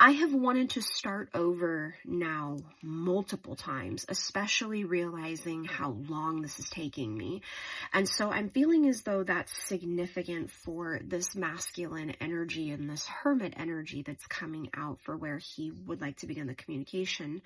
I have wanted to start over now multiple times, especially realizing how long this is taking me. And so I'm feeling as though that's significant for this masculine energy and this hermit energy that's coming out for where he would like to begin the communication.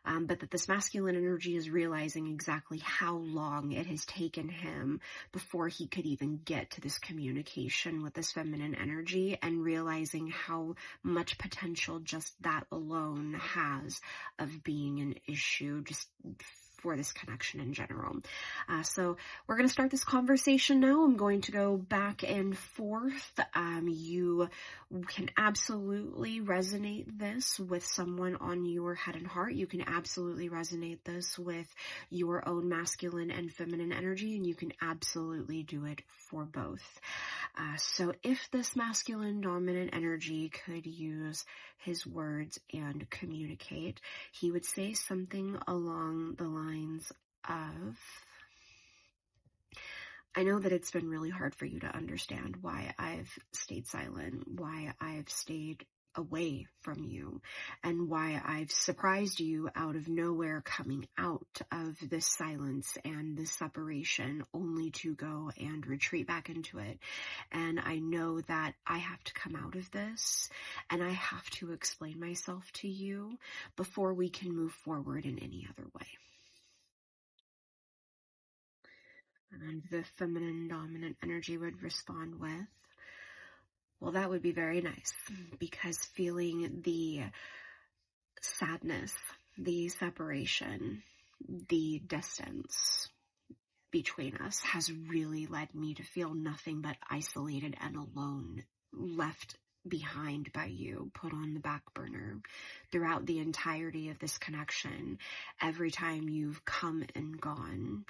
But that this masculine energy is realizing exactly how long it has taken him before he could even get to this communication with this feminine energy, and realizing how much potential just that alone has of being an issue just for this connection in general. So we're going to start this conversation now. I'm going to go back and forth. You can absolutely resonate this with someone on your head and heart. You can absolutely resonate this with your own masculine and feminine energy, and you can absolutely do it for both. So if this masculine dominant energy could use his words and communicate, he would say something along the lines of, I know that it's been really hard for you to understand why I've stayed silent, why I've stayed away from you, and why I've surprised you out of nowhere coming out of this silence and this separation, only to go and retreat back into it. And I know that I have to come out of this, and I have to explain myself to you before we can move forward in any other way. And the feminine dominant energy would respond with, well, that would be very nice, because feeling the sadness, the separation, the distance between us has really led me to feel nothing but isolated and alone, left behind by you, put on the back burner throughout the entirety of this connection. Every time you've come and gone,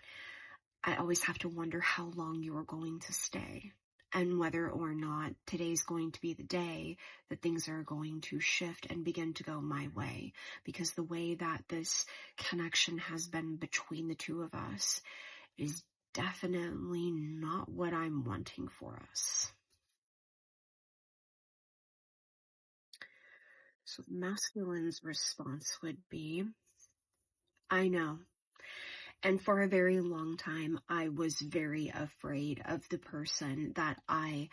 I always have to wonder how long you are going to stay, and whether or not today's going to be the day that things are going to shift and begin to go my way, because the way that this connection has been between the two of us is definitely not what I'm wanting for us. So the masculine's response would be, I know. And for a very long time, I was very afraid of the person that I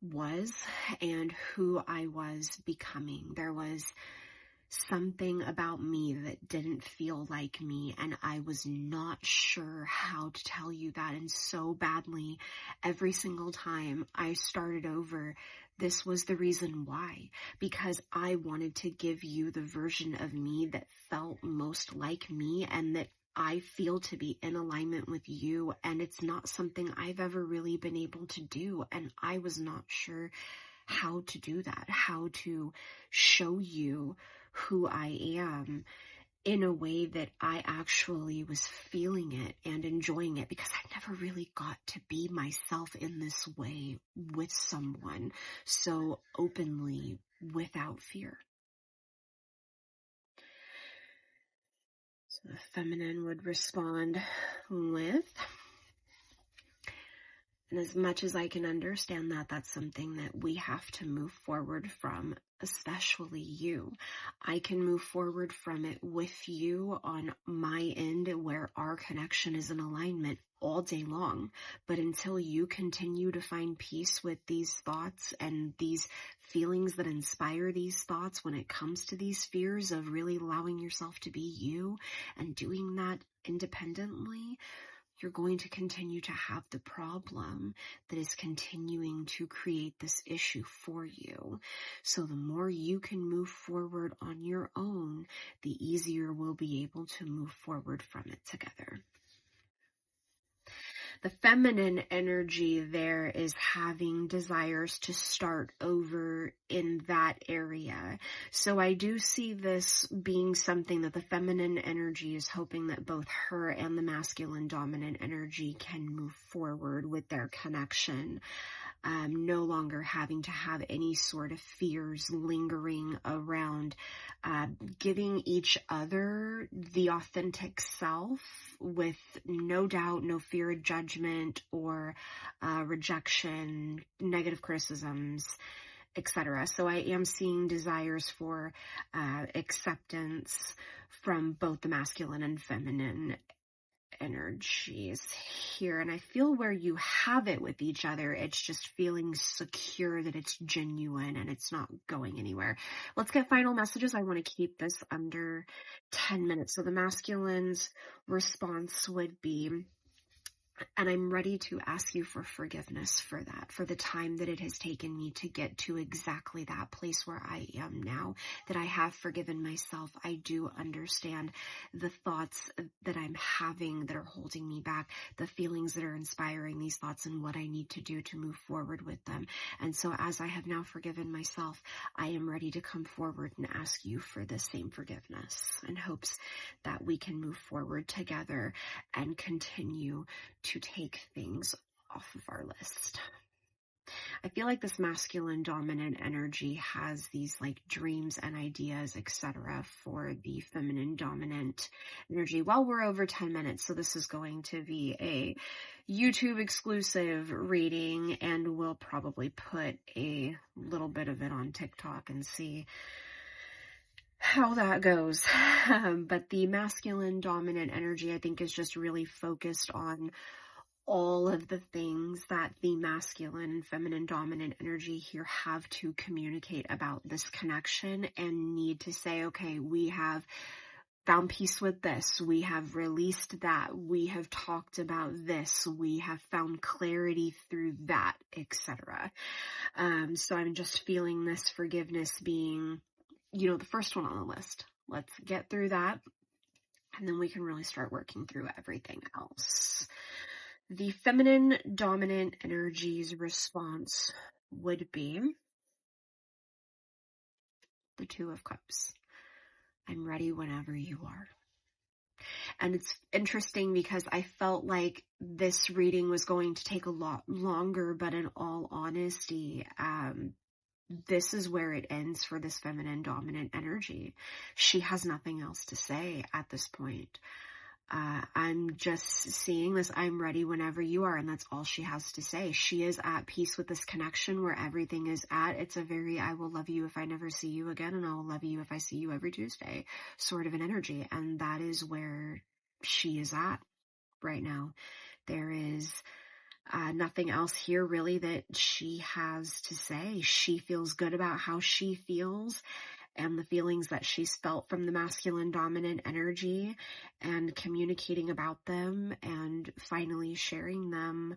was and who I was becoming. There was something about me that didn't feel like me, and I was not sure how to tell you that. And so badly, every single time I started over, this was the reason why, because I wanted to give you the version of me that felt most like me and that I feel to be in alignment with you. And it's not something I've ever really been able to do. And I was not sure how to do that, how to show you who I am in a way that I actually was feeling it and enjoying it, because I never really got to be myself in this way with someone so openly without fear. So the feminine would respond with, and as much as I can understand that, that's something that we have to move forward from, especially you. I can move forward from it with you on my end, where our connection is in alignment all day long. But until you continue to find peace with these thoughts and these feelings that inspire these thoughts, when it comes to these fears of really allowing yourself to be you and doing that independently, you're going to continue to have the problem that is continuing to create this issue for you. So the more you can move forward on your own, the easier we'll be able to move forward from it together. The feminine energy there is having desires to start over in that area. So I do see this being something that the feminine energy is hoping that both her and the masculine dominant energy can move forward with their connection. No longer having to have any sort of fears lingering around, giving each other the authentic self with no doubt, no fear of judgment or rejection, negative criticisms, etc. So I am seeing desires for acceptance from both the masculine and feminine energies here. And I feel where you have it with each other, it's just feeling secure that it's genuine and it's not going anywhere. Let's get final messages. I want to keep this under 10 minutes. So the masculine's response would be, and I'm ready to ask you for forgiveness for that, for the time that it has taken me to get to exactly that place where I am now, that I have forgiven myself. I do understand the thoughts that I'm having that are holding me back, the feelings that are inspiring these thoughts, and what I need to do to move forward with them. And so as I have now forgiven myself, I am ready to come forward and ask you for the same forgiveness, in hopes that we can move forward together and continue to take things off of our list. I feel like this masculine dominant energy has these like dreams and ideas, etc., for the feminine dominant energy. Well, we're over 10 minutes, so this is going to be a YouTube exclusive reading, and we'll probably put a little bit of it on TikTok and see how that goes. But the masculine dominant energy, I think, is just really focused on all of the things that the masculine and feminine dominant energy here have to communicate about this connection, and need to say, okay, we have found peace with this, we have released that, we have talked about this, we have found clarity through that, etc. So I'm just feeling this forgiveness being, the first one on the list. Let's get through that, and then we can really start working through everything else. The feminine dominant energy's response would be the Two of Cups. I'm ready whenever you are. And it's interesting because I felt like this reading was going to take a lot longer, but in all honesty, this is where it ends for this feminine dominant energy. She has nothing else to say at this point. I'm just seeing this, I'm ready whenever you are, and that's all she has to say. She is at peace with this connection where everything is at. It's a very, I will love you if I never see you again, and I will love you if I see you every Tuesday sort of an energy. And that is where she is at right now. There is nothing else here really that she has to say. She feels good about how she feels, and the feelings that she's felt from the masculine dominant energy, and communicating about them and finally sharing them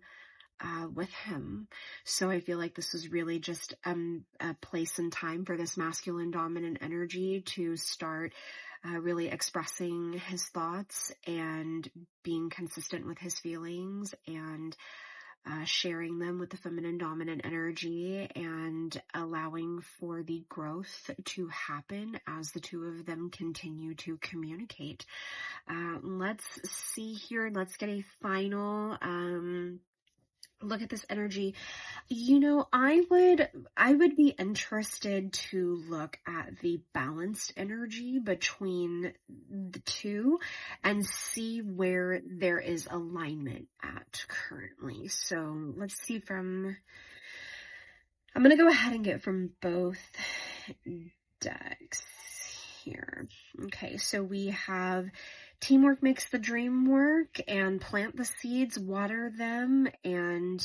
with him. So I feel like this is really just a place and time for this masculine dominant energy to start really expressing his thoughts and being consistent with his feelings, and sharing them with the feminine dominant energy, and allowing for the growth to happen as the two of them continue to communicate. Let's see here. Let's get a final look at this energy. I would be interested to look at the balanced energy between the two and see where there is alignment at currently. So let's see I'm going to go ahead and get from both decks here. Okay, so we have teamwork makes the dream work, and plant the seeds, water them, and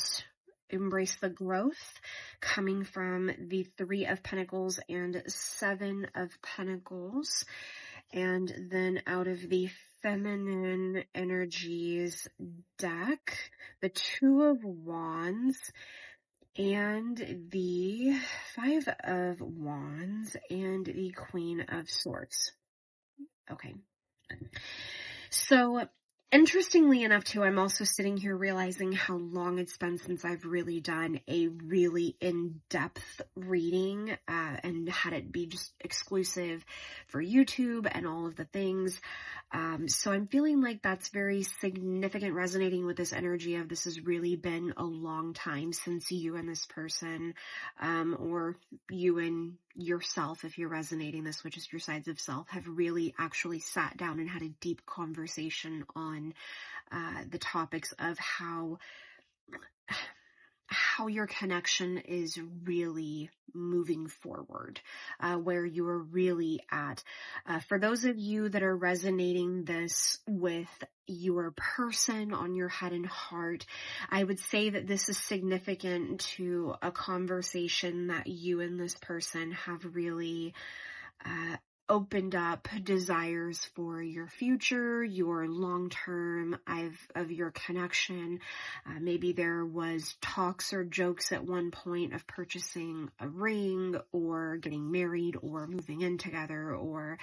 embrace the growth, coming from the Three of Pentacles and Seven of Pentacles. And then out of the feminine energies deck, the Two of Wands and the Five of Wands and the Queen of Swords. Okay. So interestingly enough too, I'm also sitting here realizing how long it's been since I've really done a really in-depth reading and had it be just exclusive for YouTube and all of the things. So I'm feeling like that's very significant, resonating with this energy of this has really been a long time since you and this person, or you and yourself, if you're resonating this, which is your sides of self, have really actually sat down and had a deep conversation on the topics of how how your connection is really moving forward, where you're really at. For those of you that are resonating this with your person on your head and heart, I would say that this is significant to a conversation that you and this person have really opened up desires for your future, your long-term of your connection. Maybe there was talks or jokes at one point of purchasing a ring or getting married or moving in together or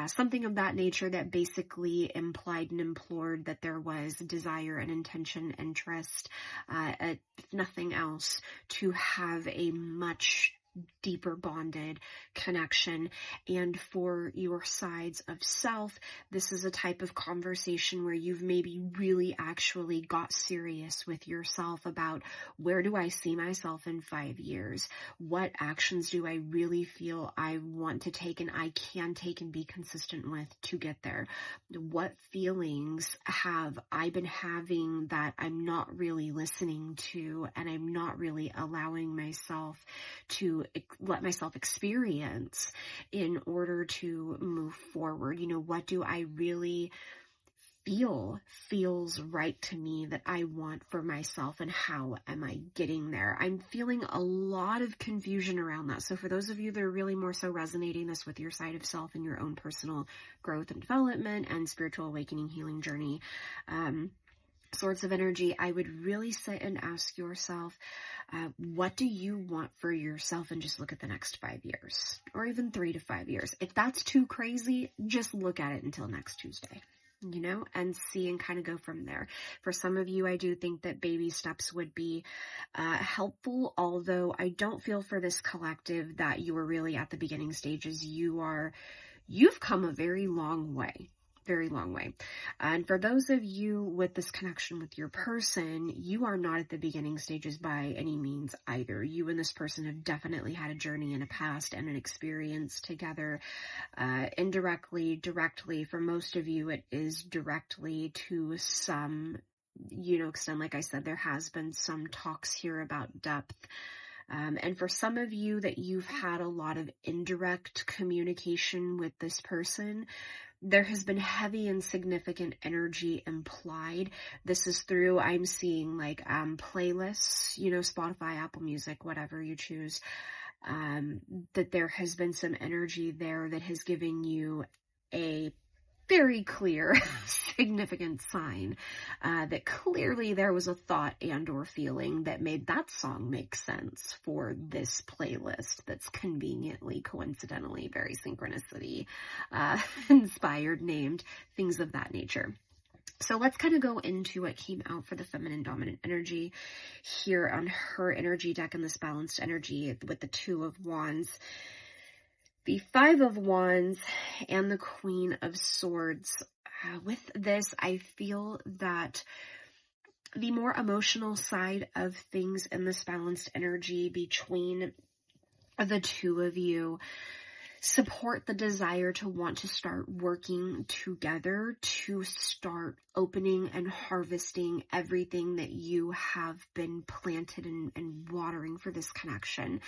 something of that nature that basically implied and implored that there was desire and intention, interest, if nothing else, to have a much deeper bonded connection. And for your sides of self, this is a type of conversation where you've maybe really actually got serious with yourself about, where do I see myself in 5 years? What actions do I really feel I want to take and I can take and be consistent with to get there? What feelings have I been having that I'm not really listening to, and I'm not really allowing myself to let myself experience in order to move forward? What do I really feel feels right to me that I want for myself, and how am I getting there? I'm feeling a lot of confusion around that. So for those of you that are really more so resonating this with your side of self and your own personal growth and development and spiritual awakening healing journey, sorts of energy, I would really sit and ask yourself, what do you want for yourself? And just look at the next 5 years, or even 3 to 5 years. If that's too crazy, just look at it until next Tuesday, and see and kind of go from there. For some of you, I do think that baby steps would be helpful, although I don't feel for this collective that you are really at the beginning stages. You've come a very long way. Very long way. And for those of you with this connection with your person, you are not at the beginning stages by any means either. You and this person have definitely had a journey in a past and an experience together, indirectly, directly. For most of you, it is directly to some, extent. Like I said, there has been some talks here about depth. And for some of you that you've had a lot of indirect communication with this person, there has been heavy and significant energy implied. This is through, I'm seeing like playlists, Spotify, Apple Music, whatever you choose, that there has been some energy there that has given you a very clear, significant sign that clearly there was a thought and or feeling that made that song make sense for this playlist that's conveniently, coincidentally, very synchronicity inspired, named, things of that nature. So let's kind of go into what came out for the feminine dominant energy here on her energy deck and this balanced energy with the 2 of Wands, the 5 of Wands, and the Queen of Swords. With this, I feel that the more emotional side of things in this balanced energy between the 2 of you support the desire to want to start working together to start opening and harvesting everything that you have been planted and watering for this connection.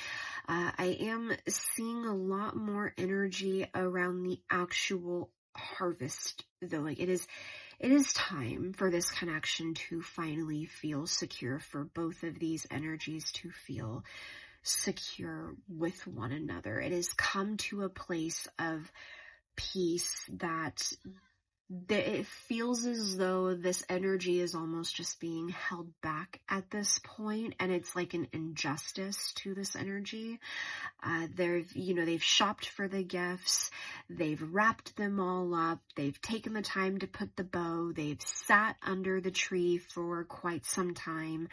I am seeing a lot more energy around the actual harvest, though. Like it is time for this connection to finally feel secure, for both of these energies to feel secure with one another. It has come to a place of peace that it feels as though this energy is almost just being held back at this point, and it's like an injustice to this energy. They've shopped for the gifts, they've wrapped them all up, they've taken the time to put the bow, they've sat under the tree for quite some time.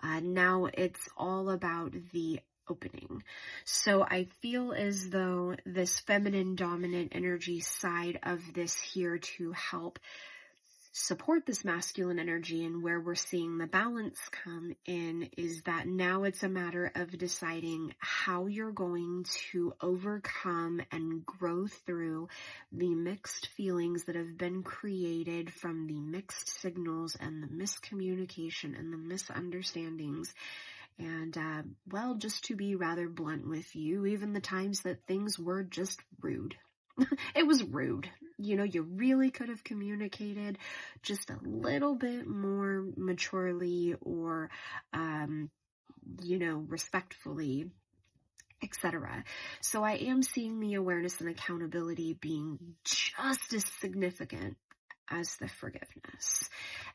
Now it's all about the opening. So I feel as though this feminine dominant energy side of this here to help support this masculine energy, and where we're seeing the balance come in is that now it's a matter of deciding how you're going to overcome and grow through the mixed feelings that have been created from the mixed signals and the miscommunication and the misunderstandings And, well, just to be rather blunt with you, even the times that things were just rude. It was rude. You really could have communicated just a little bit more maturely or, respectfully, etc. So I am seeing the awareness and accountability being just as significant as the forgiveness.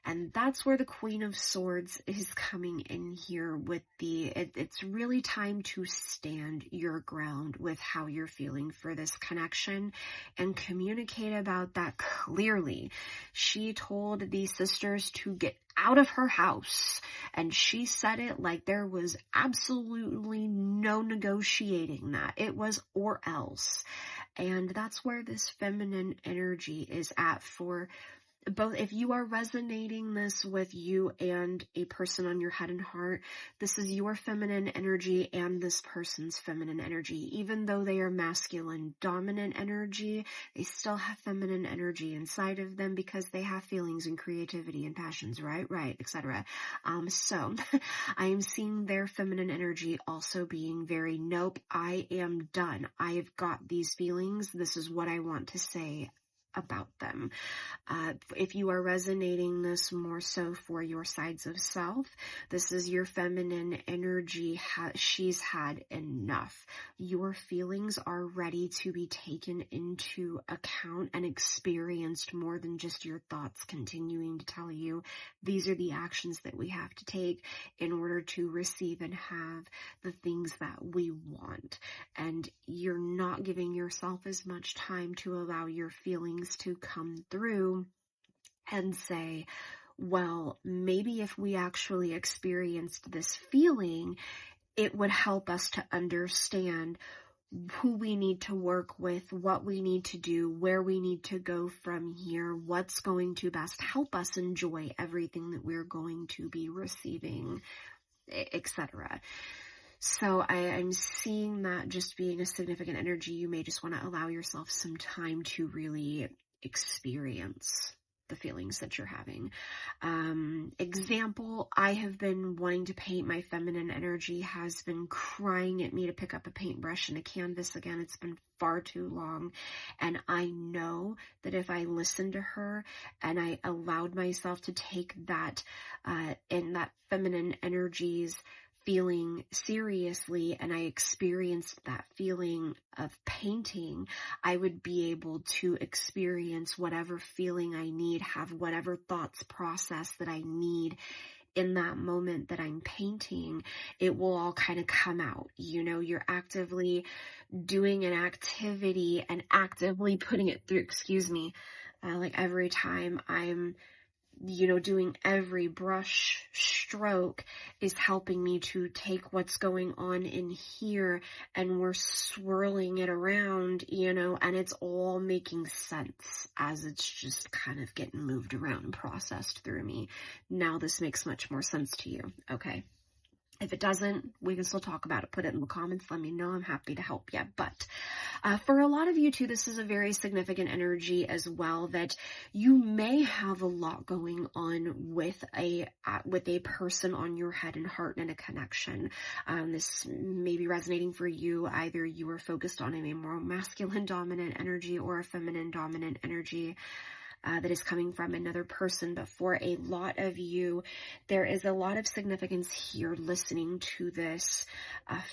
And that's where the Queen of Swords is coming in here with it's really time to stand your ground with how you're feeling for this connection and communicate about that clearly. She told these sisters to get out of her house, and she said it like there was absolutely no negotiating that. It was or else. And that's where this feminine energy is at for both. If you are resonating this with you and a person on your head and heart, this is your feminine energy and this person's feminine energy. Even though they are masculine dominant energy, they still have feminine energy inside of them because they have feelings and creativity and passions, right, etc. So I am seeing their feminine energy also being very, nope, I am done. I've got these feelings. This is what I want to say about them. If you are resonating this more so for your sides of self, this is your feminine energy. She's had enough. Your feelings are ready to be taken into account and experienced more than just your thoughts continuing to tell you these are the actions that we have to take in order to receive and have the things that we want. And you're not giving yourself as much time to allow your feelings to come through and say, well, maybe if we actually experienced this feeling, it would help us to understand who we need to work with, what we need to do, where we need to go from here, what's going to best help us enjoy everything that we're going to be receiving, etc. So I'm seeing that just being a significant energy. You may just want to allow yourself some time to really experience the feelings that you're having. Example, I have been wanting to paint. My feminine energy has been crying at me to pick up a paintbrush and a canvas again. It's been far too long. And I know that if I listened to her and I allowed myself to take that, in that feminine energies feeling seriously, and I experienced that feeling of painting, I would be able to experience whatever feeling I need, have whatever thoughts process that I need in that moment that I'm painting. It will all kind of come out. You're actively doing an activity and actively putting it through, like every time I'm doing every brush stroke is helping me to take what's going on in here, and we're swirling it around, and it's all making sense as it's just kind of getting moved around and processed through me. Now this makes much more sense to you. Okay. If it doesn't, we can still talk about it. Put it in the comments. Let me know. I'm happy to help you. But for a lot of you too, this is a very significant energy as well, that you may have a lot going on with a person on your head and heart and a connection. This may be resonating for you. Either you are focused on a more masculine dominant energy or a feminine dominant energy that is coming from another person. But for a lot of you, there is a lot of significance here listening to this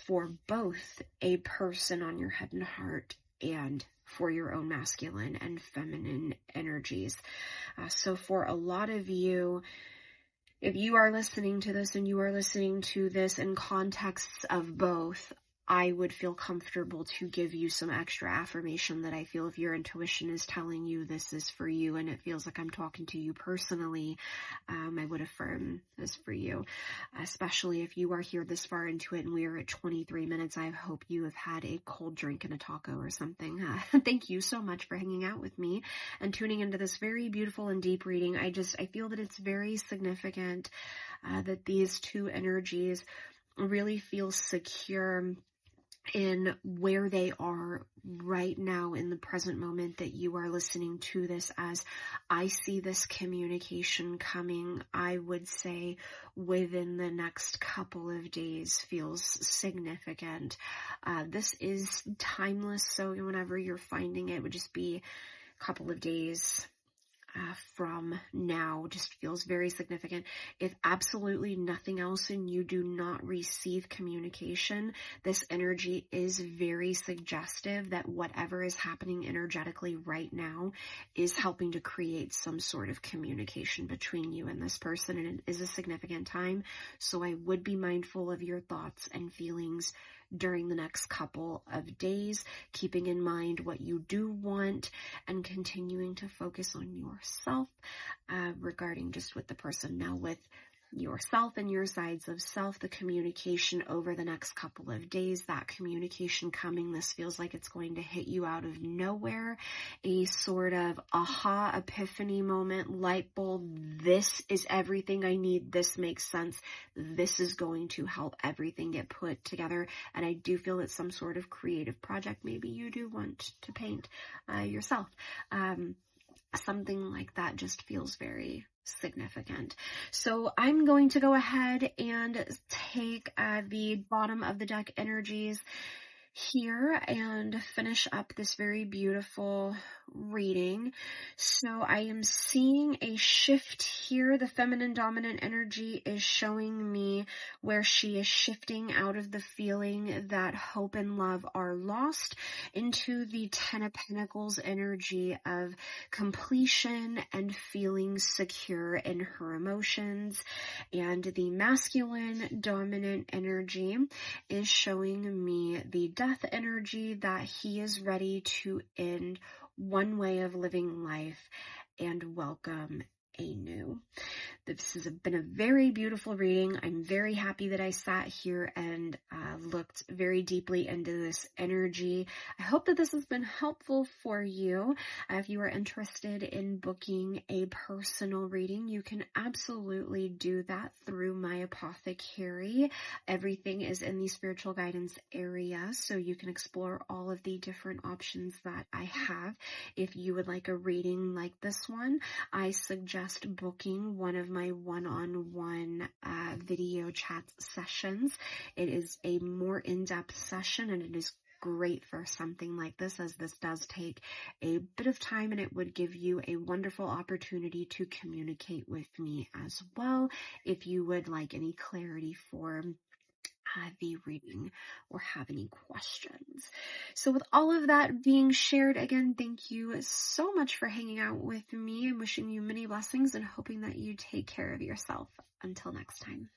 for both a person on your head and heart and for your own masculine and feminine energies. So for a lot of you, if you are listening to this and you are listening to this in contexts of both, I would feel comfortable to give you some extra affirmation that I feel if your intuition is telling you this is for you and it feels like I'm talking to you personally, I would affirm this for you, especially if you are here this far into it and we are at 23 minutes. I hope you have had a cold drink and a taco or something. Thank you so much for hanging out with me and tuning into this very beautiful and deep reading. I feel that it's very significant that these two energies really feel secure in where they are right now in the present moment that you are listening to this. As I see this communication coming, I would say within the next couple of days feels significant. This is timeless, so whenever you're finding it, would just be a couple of days from now. Just feels very significant. If absolutely nothing else and you do not receive communication, this energy is very suggestive that whatever is happening energetically right now is helping to create some sort of communication between you and this person, and it is a significant time. So I would be mindful of your thoughts and feelings during the next couple of days, keeping in mind what you do want and continuing to focus on yourself regarding just with the person. Now with yourself and your sides of self, the communication over the next couple of days, that communication coming, this feels like it's going to hit you out of nowhere, a sort of aha, epiphany moment, light bulb, this is everything I need, this makes sense, this is going to help everything get put together. And I do feel it's some sort of creative project. Maybe you do want to paint yourself. Something like that just feels very significant. So I'm going to go ahead and take the bottom of the deck energies here and finish up this very beautiful reading. So I am seeing a shift here. The feminine dominant energy is showing me where she is shifting out of the feeling that hope and love are lost into the Ten of Pentacles energy of completion and feeling secure in her emotions. And the masculine dominant energy is showing me the death energy, that he is ready to end one way of living life and welcome a new. This has been a very beautiful reading. I'm very happy that I sat here and looked very deeply into this energy. I hope that this has been helpful for you. If you are interested in booking a personal reading, you can absolutely do that through my apothecary. Everything is in the spiritual guidance area, so you can explore all of the different options that I have. If you would like a reading like this one, I suggest booking one of my one-on-one video chat sessions. It is a more in-depth session, and it is great for something like this, as this does take a bit of time, and it would give you a wonderful opportunity to communicate with me as well if you would like any clarity for the reading or have any questions. So with all of that being shared, again, thank you so much for hanging out with me. I'm wishing you many blessings and hoping that you take care of yourself. Until next time.